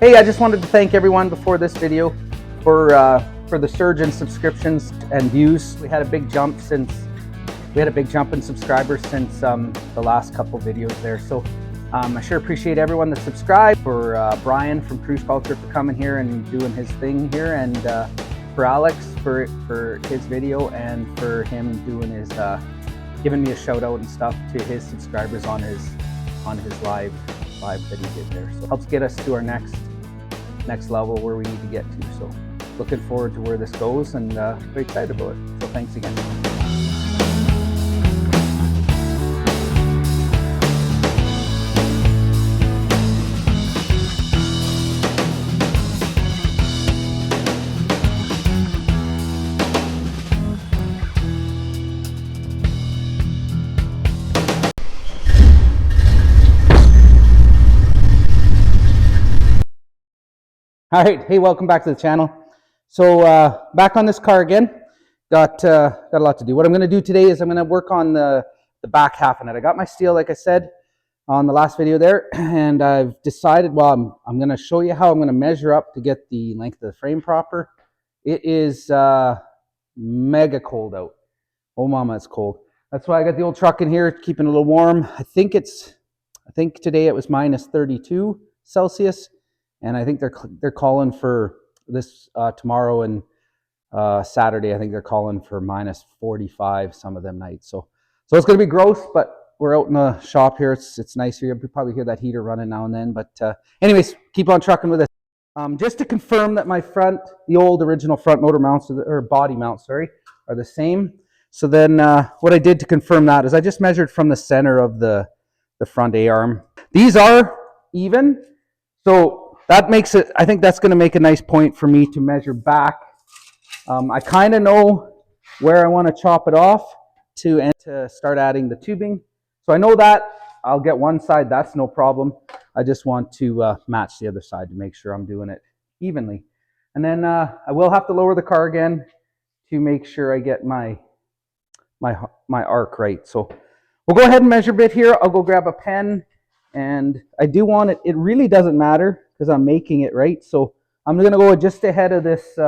Hey, I just wanted to thank everyone before this video for the surge in subscriptions and views. We had a big jump in subscribers since the last couple videos there. So I sure appreciate everyone that subscribed. For Brian from Cruise Culture for coming here and doing his thing here, and for Alex for his video, and for him doing his giving me a shout out and stuff to his subscribers on his live that he did there. So it helps get us to our next level where we need to get to. So looking forward to where this goes, and very excited about it. So thanks again. All right, hey, welcome back to the channel. So back on this car again. Got a lot to do. What I'm going to do today is I'm going to work on the back half of it. I got my steel, like I said on the last video there, and I've decided, well, I'm going to show you how I'm going to measure up to get the length of the frame proper. It is mega cold out. Oh mama, it's cold. That's why I got the old truck in here, keeping it a little warm. I think today it was minus 32 Celsius. And I think they're calling for this tomorrow and Saturday. I think they're calling for minus 45 some of them nights. So it's going to be gross, but we're out in the shop here. It's nice here. You'll probably hear that heater running now and then. But anyways, keep on trucking with it. Just to confirm that my the old original front motor mounts, or body mounts, sorry, are the same. So then what I did to confirm that is I just measured from the center of the front A-arm. These are even. So that makes it, I think that's going to make a nice point for me to measure back. I kind of know where I want to chop it off to start adding the tubing. So I know that I'll get one side, that's no problem. I just want to match the other side to make sure I'm doing it evenly. And then I will have to lower the car again to make sure I get my arc right. So we'll go ahead and measure a bit here. I'll go grab a pen, and I do want it really doesn't matter, because I'm making it right. So I'm going to go just ahead of this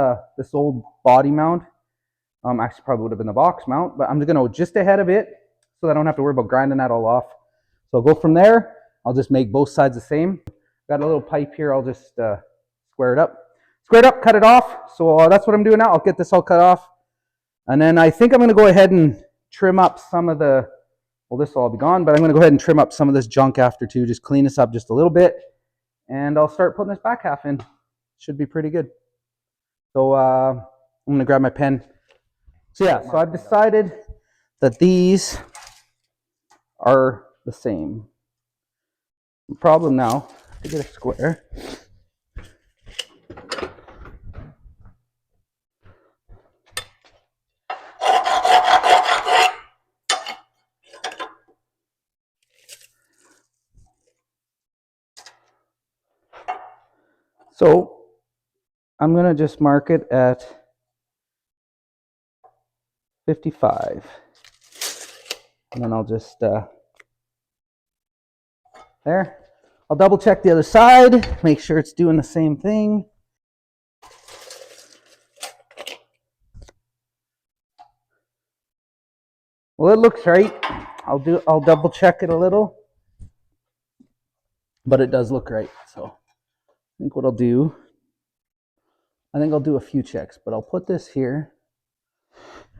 old body mount. Actually, probably would have been the box mount, but I'm just going to go just ahead of it so that I don't have to worry about grinding that all off. So I'll go from there. I'll just make both sides the same. Got a little pipe here. I'll just square it up, cut it off. So that's what I'm doing now. I'll get this all cut off. And then I think I'm going to go ahead and trim up some of the, well, this will all be gone, but I'm going to go ahead and trim up some of this junk after too. Just clean this up just a little bit. And I'll start putting this back half in. Should be pretty good. So I'm going to grab my pen. So yeah, so I've decided that these are the same. The problem now, to get a square. So I'm going to just mark it at 55. And then I'll just, there. I'll double check the other side, make sure it's doing the same thing. Well, it looks right. I'll double check it a little. But it does look right, so. I think what I'll do, I'll do a few checks, but I'll put this here,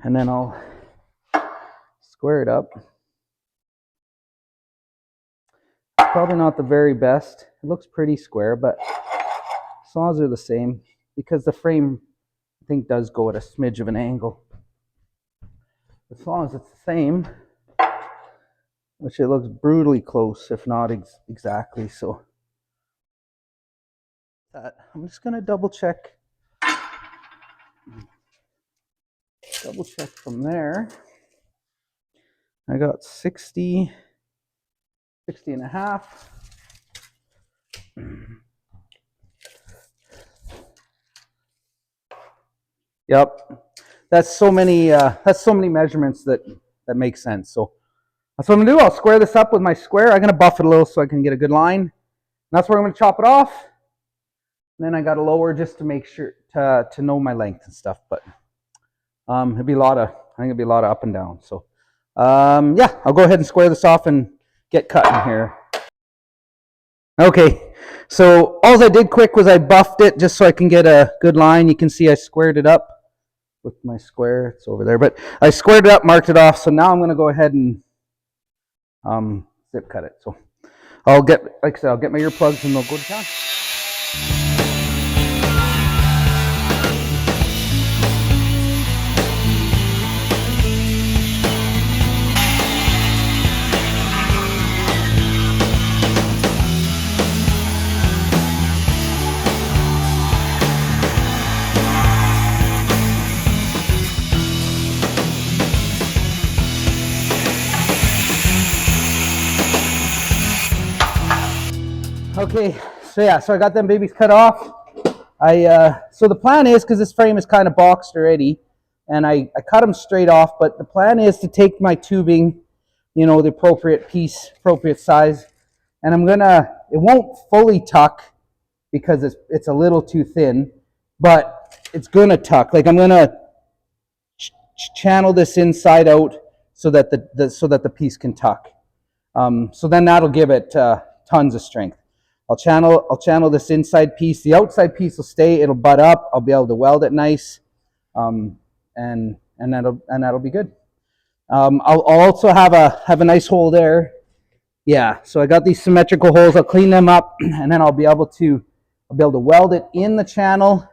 and then I'll square it up. Probably not the very best. It looks pretty square, but as long as they're the same, because the frame, I think, does go at a smidge of an angle. As long as it's the same, which it looks brutally close, if not exactly, so. I'm just going to double check from there. I got 60 and a half. Yep, that's so many measurements that make sense. So that's what I'm gonna do. I'll square this up with my square. I'm gonna buff it a little so I can get a good line. And that's where I'm gonna chop it off. And then I got to lower just to make sure to know my length and stuff. But it'd be a lot of, I think it'd be a lot of up and down. So yeah, I'll go ahead and square this off and get cutting here. Okay, so all I did quick was I buffed it just so I can get a good line. You can see I squared it up with my square. It's over there, but I squared it up, marked it off. So now I'm going to go ahead and zip cut it. So I'll get, like I said, I'll get my earplugs and they'll go to town. Okay, so yeah, so I got them babies cut off. So the plan is, because this frame is kind of boxed already, and I cut them straight off, but the plan is to take my tubing, you know, the appropriate piece, appropriate size, and it won't fully tuck because it's a little too thin, but it's gonna tuck. Like I'm gonna channel this inside out so that the piece can tuck. So then that'll give it tons of strength. I'll channel this inside piece. The outside piece will stay. It'll butt up. I'll be able to weld it nice, and that'll be good. I'll also have a nice hole there. Yeah. So I got these symmetrical holes. I'll clean them up, and then I'll be able to weld it in the channel.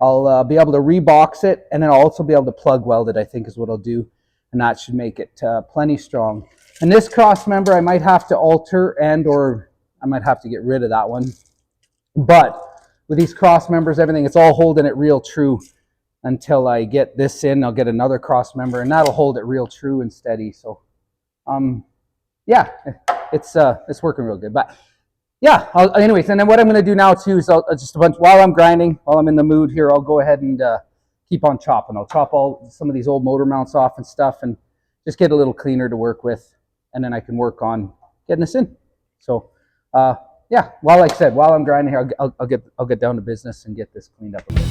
I'll be able to rebox it, and then I'll also be able to plug weld it, I think is what I'll do, and that should make it plenty strong. And this cross member I might have to alter, and or I might have to get rid of that one. But with these cross members, everything, it's all holding it real true until I get this in. I'll get another cross member, and that'll hold it real true and steady. So yeah, it's working real good. But yeah, anyways, and then what I'm going to do now too is while I'm grinding, while I'm in the mood here, I'll go ahead and keep on chopping. I'll chop some of these old motor mounts off and stuff, and just get a little cleaner to work with, and then I can work on getting this in. So yeah, like I said, while I'm grinding here, I'll get down to business and get this cleaned up a bit.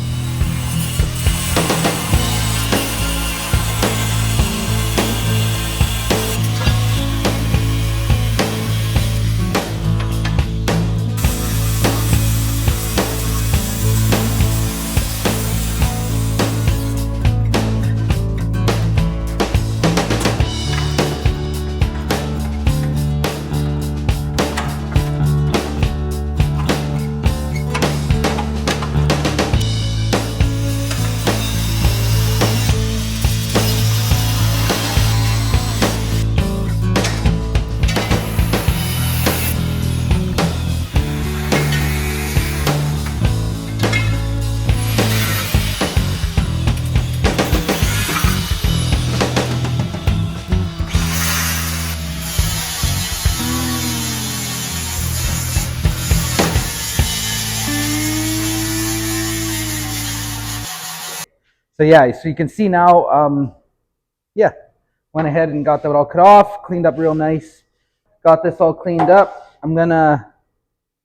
So yeah, so you can see now, yeah, went ahead and got that all cut off, cleaned up real nice. Got this all cleaned up. I'm gonna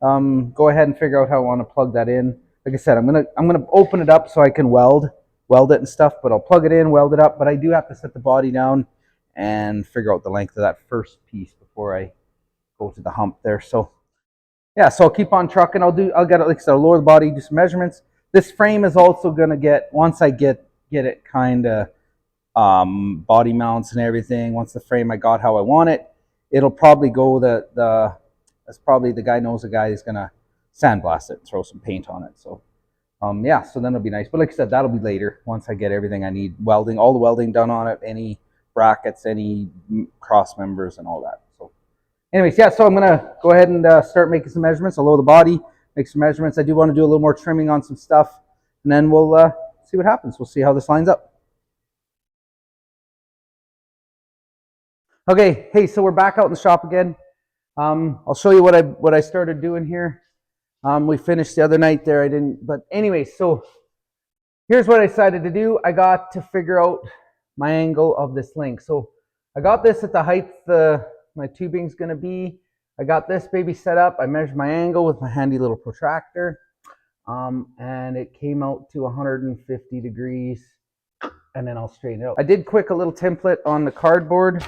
go ahead and figure out how I want to plug that in. Like I said, I'm gonna open it up so I can weld it and stuff, but I'll plug it in, weld it up. But I do have to set the body down and figure out the length of that first piece before I go to the hump there. So yeah, so I'll keep on trucking. I'll get it, like I said, I'll lower the body, do some measurements. This frame is also gonna get, once I get it kind of body mounts and everything, once the frame I got how I want it, it'll probably go that's probably the guy knows a guy who's gonna sandblast it, throw some paint on it. So yeah, so then it'll be nice. But like I said, that'll be later once I get everything I need, welding, all the welding done on it, any brackets, any cross members and all that. So anyways, yeah, so I'm gonna go ahead and start making some measurements. I'll lower the body, make some measurements. I do want to do a little more trimming on some stuff, and then we'll see what happens. We'll see how this lines up. Okay, hey, so we're back out in the shop again. I'll show you what I started doing here. We finished the other night there. I didn't, but anyway, so here's what I decided to do. I got to figure out my angle of this link. So I got this at the height my tubing's going to be. I got this baby set up. I measured my angle with my handy little protractor. and it came out to 150 degrees, and then I'll straighten it out. I did quick a little template on the cardboard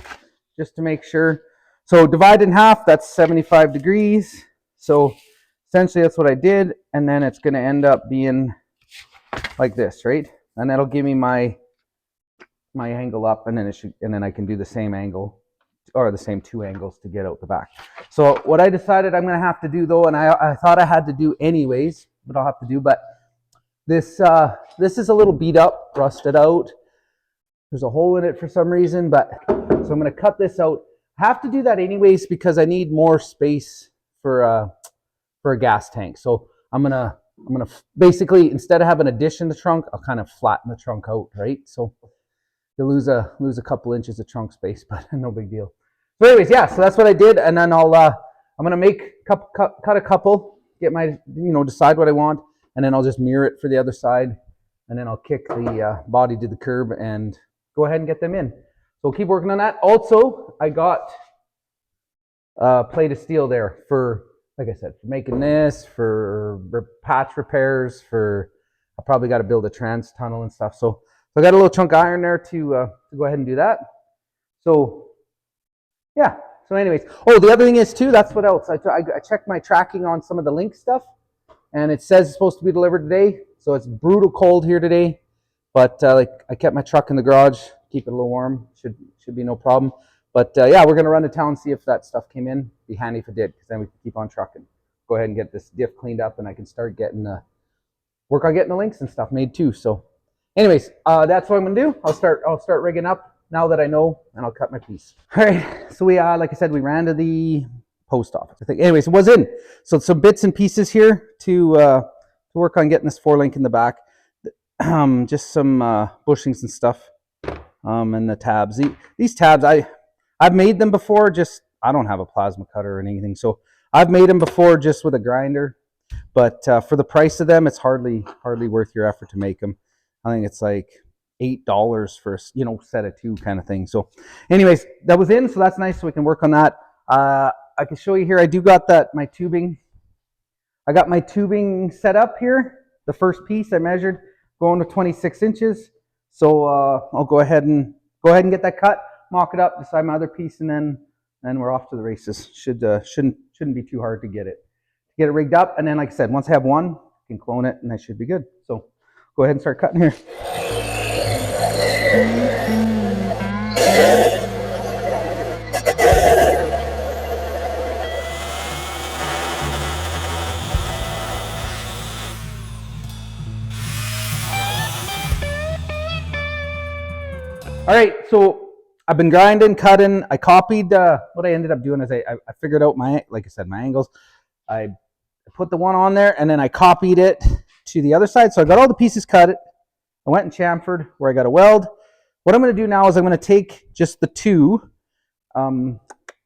just to make sure. So divide in half, that's 75 degrees. So essentially that's what I did, and then it's going to end up being like this, right? And that'll give me my angle up, and then I can do the same angle, or the same two angles to get out the back. So what I decided I'm going to have to do though, and I thought I had to do anyways, but I'll have to do, but this is a little beat up, rusted out. There's a hole in it for some reason, but so I'm going to cut this out. I have to do that anyways because I need more space for a gas tank. So I'm gonna basically, instead of having a dish in the trunk, I'll kind of flatten the trunk out, right? So you lose a couple inches of trunk space, but no big deal. So anyways, yeah, so that's what I did, and then I'm gonna cut a couple, get my, decide what I want, and then I'll just mirror it for the other side, and then I'll kick the body to the curb and go ahead and get them in. So keep working on that. Also, I got a plate of steel there for, like I said, for making this, for patch repairs, I probably got to build a trans tunnel and stuff. So I got a little chunk of iron there to go ahead and do that. So yeah. So anyways, oh, the other thing is too, that's what else. I checked my tracking on some of the link stuff, and it says it's supposed to be delivered today. So it's brutal cold here today, but like I kept my truck in the garage, keep it a little warm. Should be no problem. But yeah, we're going to run to town and see if that stuff came in. Be handy if it did, because then we can keep on trucking. Go ahead and get this diff cleaned up, and I can start work on getting the links and stuff made too. So anyways, that's what I'm going to do. I'll start rigging up now that I know, and I'll cut my piece. All right, so we, like I said, we ran to the post office, I think. Anyways, it was in. So some bits and pieces here to work on getting this 4-link in the back. Just some bushings and stuff, and the tabs. These tabs, I've made them before, just I don't have a plasma cutter or anything, so I've made them before just with a grinder, but for the price of them, it's hardly worth your effort to make them. I think it's like $8 for a set of 2 kind of thing. So anyways, that was in, so that's nice, so we can work on that. I can show you here, I do got my tubing. I got my tubing set up here. The first piece I measured going to 26 inches. So I'll go ahead and get that cut, mock it up, decide my other piece, and then we're off to the races. Shouldn't be too hard to get it rigged up. And then, like I said, once I have one, I can clone it, and I should be good. So go ahead and start cutting here. All right, so I've been grinding, cutting. I copied, what I ended up doing is I figured out like I said, my angles. I put the one on there, and then I copied it to the other side. So I got all the pieces cut. I went and chamfered where I got a weld. What I'm going to do now is I'm going to take just the 2, and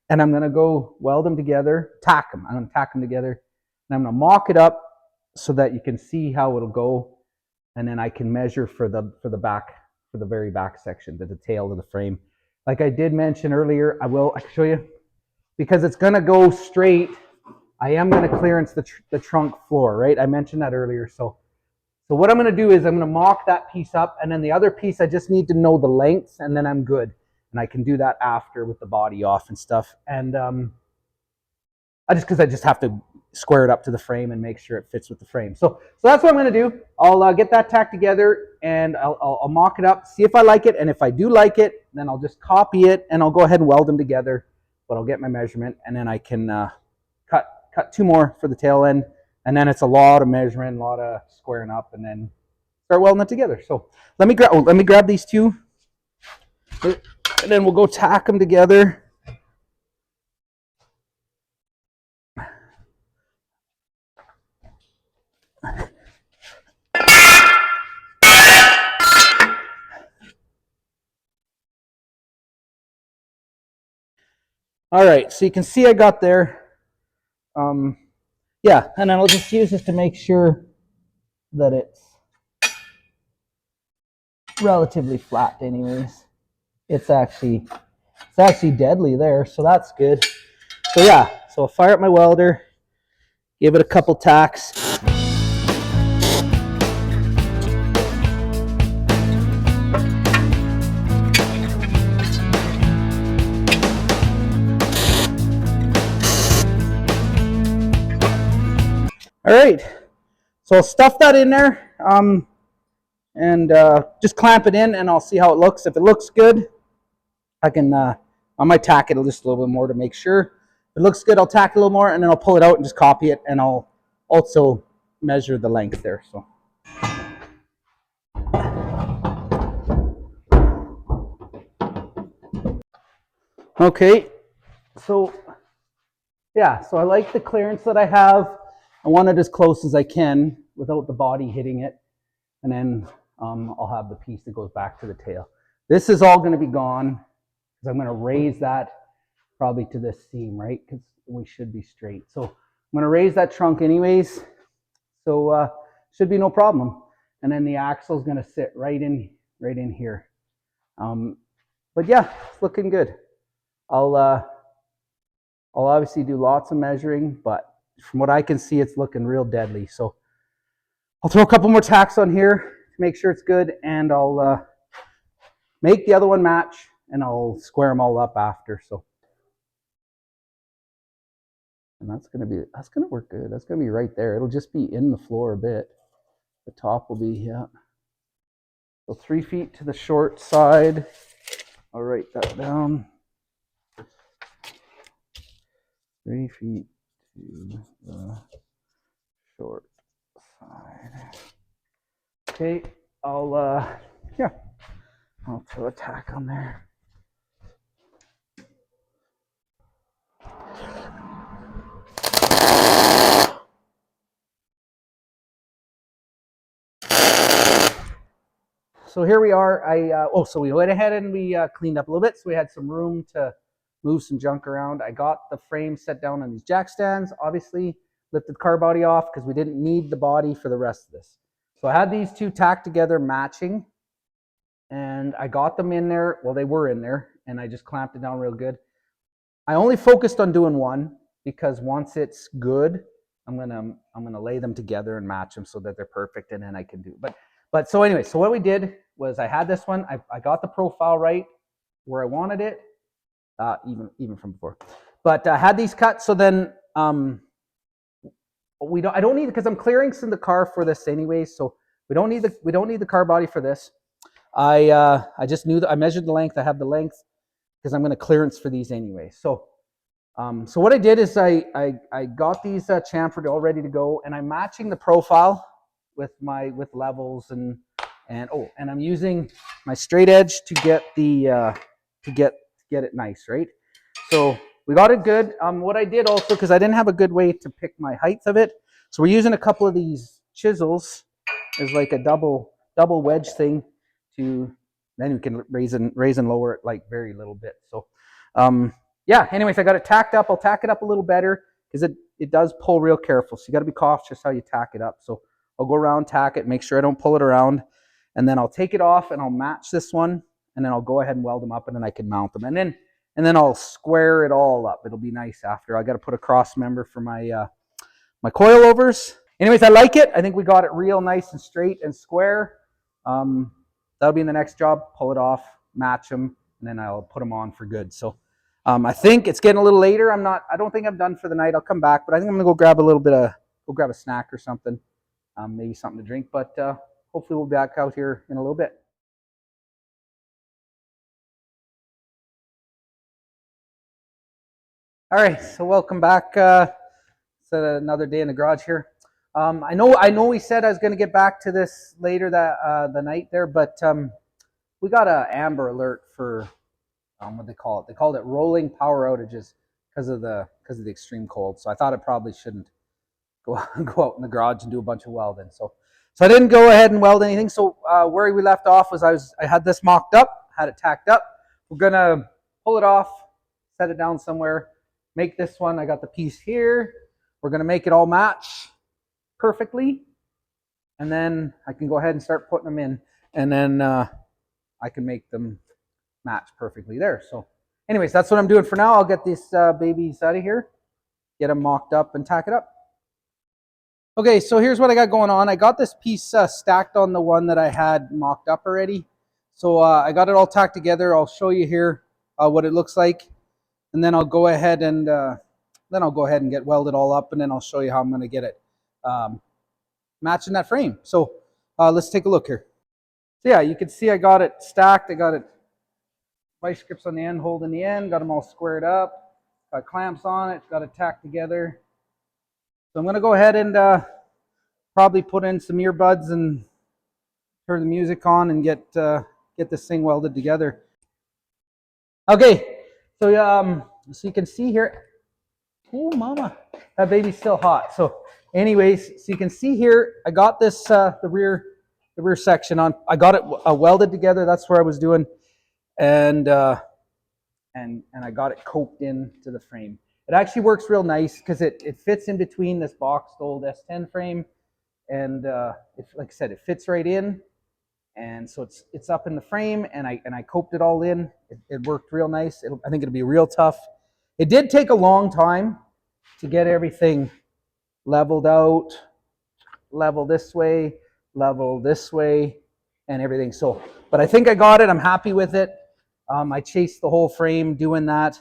I'm going to go weld them together, tack them. I'm going to tack them together, and I'm going to mock it up so that you can see how it'll go, and then I can measure for the back, for the very back section, the tail of the frame. Like I did mention earlier, I can show you, because it's going to go straight. I am going to clearance the trunk floor, right? I mentioned that earlier. So what I'm going to do is I'm going to mock that piece up, and then the other piece, I just need to know the lengths, and then I'm good. And I can do that after with the body off and stuff. And I just have to square it up to the frame and make sure it fits with the frame. So that's what I'm going to do. I'll get that tacked together, and I'll mock it up, see if I like it. And if I do like it, then I'll just copy it, and I'll go ahead and weld them together. But I'll get my measurement, and then I can cut 2 more for the tail end. And then it's a lot of measuring, a lot of squaring up, and then start welding it together. So let me grab these 2, and then we'll go tack them together. All right, so you can see I got there. Yeah, and then I'll just use this to make sure that it's relatively flat anyways. It's actually deadly there, so that's good. So yeah, so I'll fire up my welder, give it a couple tacks. All right, so I'll stuff that in there and just clamp it in, and I'll see how it looks. If it looks good, I can, I might tack it just a little bit more to make sure. If it looks good, I'll tack it a little more, and then I'll pull it out and just copy it, and I'll also measure the length there. So. Okay, so yeah, so I like the clearance that I have. I want it as close as I can without the body hitting it, and then I'll have the piece that goes back to the tail. This is all going to be gone because I'm going to raise that probably to this seam, right? Because we should be straight. So I'm going to raise that trunk anyways, so should be no problem. And then the axle is going to sit right in here. But yeah, it's looking good. I'll obviously do lots of measuring, but from what I can see, it's looking real deadly. So I'll throw a couple more tacks on here to make sure it's good, and I'll make the other one match, and I'll square them all up after. So, and that's gonna work good. That's gonna be right there. It'll just be in the floor a bit. The top will be, yeah. So 3 feet to the short side. I'll write that down. 3 feet to the short side. Okay, I'll throw a tack on there. So here we are. So we went ahead and we cleaned up a little bit, so we had some room to move some junk around. I got the frame set down on these jack stands, obviously lifted the car body off because we didn't need the body for the rest of this. So I had these two tacked together matching, and I got them in there. Well, they were in there, and I just clamped it down real good. I only focused on doing one because once it's good, I'm gonna lay them together and match them so that they're perfect, and then I can do. But so anyway, so what we did was I had this one. I got the profile right where I wanted it, even from before. But I had these cut, so then I don't need it because I'm clearing some of the car for this anyway. So we don't need the car body for this. I just knew that I measured the length. I have the length because I'm going to clearance for these anyway. So so what I did is I got these chamfered all ready to go, and I'm matching the profile with levels and I'm using my straight edge to get the get it nice, right? So we got it good. What I did also, because I didn't have a good way to pick my height of it, so we're using a couple of these chisels as like a double wedge thing to, then we can raise and lower it like very little bit. So yeah, anyways, I got it tacked up. I'll tack it up a little better because it does pull real careful. So you got to be cautious how you tack it up. So I'll go around, tack it, make sure I don't pull it around, and then I'll take it off and I'll match this one, and then I'll go ahead and weld them up, and then I can mount them, and then I'll square it all up. It'll be nice after. I got to put a cross member for my my coilovers. Anyways, I like it. I think we got it real nice and straight and square. That'll be in the next job. Pull it off, match them, and then I'll put them on for good. So I think it's getting a little later. I don't think I'm done for the night. I'll come back, but I think I'm gonna go grab a snack or something. Maybe something to drink, but hopefully we'll be back out here in a little bit. All right, so welcome back. It's another day in the garage here. I know we said I was going to get back to this later the night there, but we got an amber alert for what they call it. They called it rolling power outages because of the extreme cold. So I thought it probably shouldn't go out in the garage and do a bunch of welding. So I didn't go ahead and weld anything. So where we left off was I had this mocked up, had it tacked up. We're gonna pull it off, set it down somewhere, make this one. I got the piece here. We're gonna make it all match perfectly, and then I can go ahead and start putting them in, and then I can make them match perfectly there. So anyways, that's what I'm doing for now. I'll get these babies out of here, get them mocked up, and tack it up. Okay, so here's what I got going on. I got this piece stacked on the one that I had mocked up already. So I got it all tacked together. I'll show you here what it looks like, and then I'll go ahead and get welded all up, and then I'll show you how I'm going to get it matching that frame. So let's take a look here. So yeah, you can see I got it stacked. I got it vice grips on the end, holding the end, got them all squared up, got clamps on it, got it tacked together. So I'm going to go ahead and probably put in some earbuds and turn the music on and get this thing welded together. Okay, so so you can see here. Oh, mama, that baby's still hot. So, anyways, so you can see here, I got this the rear section on. I got it welded together. That's where I was doing, and I got it coped into the frame. It actually works real nice because it fits in between this boxed old S10 frame, and like I said, it fits right in. And so it's up in the frame, and I coped it all in. It worked real nice. I think it'll be real tough. It did take a long time to get everything leveled out, level this way, and everything. So, but I think I got it. I'm happy with it. I chased the whole frame doing that,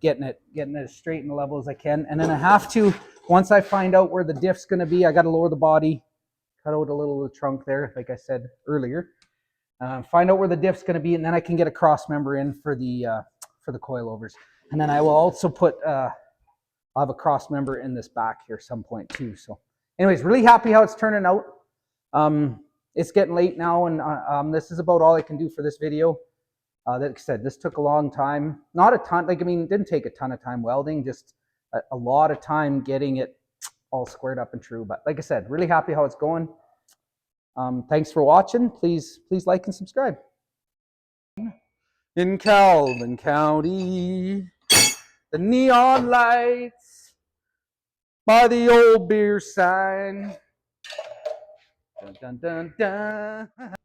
getting it as straight and level as I can. And then I have to, once I find out where the diff's going to be, I got to lower the body, cut out a little of the trunk there, like I said earlier. Find out where the diff's going to be, and then I can get a cross member in for the coilovers. And then I will also put, I'll have a cross member in this back here some point too. So anyways, really happy how it's turning out. It's getting late now, and this is about all I can do for this video. Like I said, this took a long time. Not a ton, like, I mean, it didn't take a ton of time welding, just a lot of time getting it all squared up and true. But like I said, really happy how it's going. Thanks for watching. Please like and subscribe. In Calvin County, the neon lights by the old beer sign. Dun, dun, dun, dun.